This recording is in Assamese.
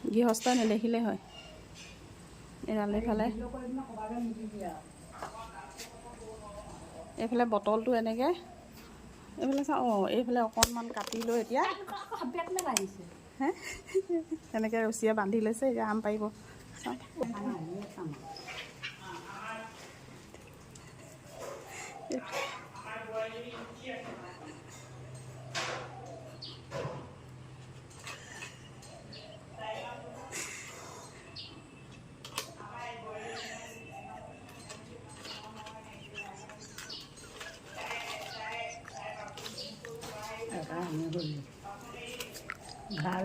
গৃহস্থই নেদেখিলে হয় এডাল এইফালে বটলটো এনেকৈ এইফালে চাওঁ এইফালে অকণমান কাটি লৈ এতিয়া হে এনেকৈ ৰছীয়ে বান্ধি লৈছে এতিয়া আম পাৰিব চাওঁ ভাল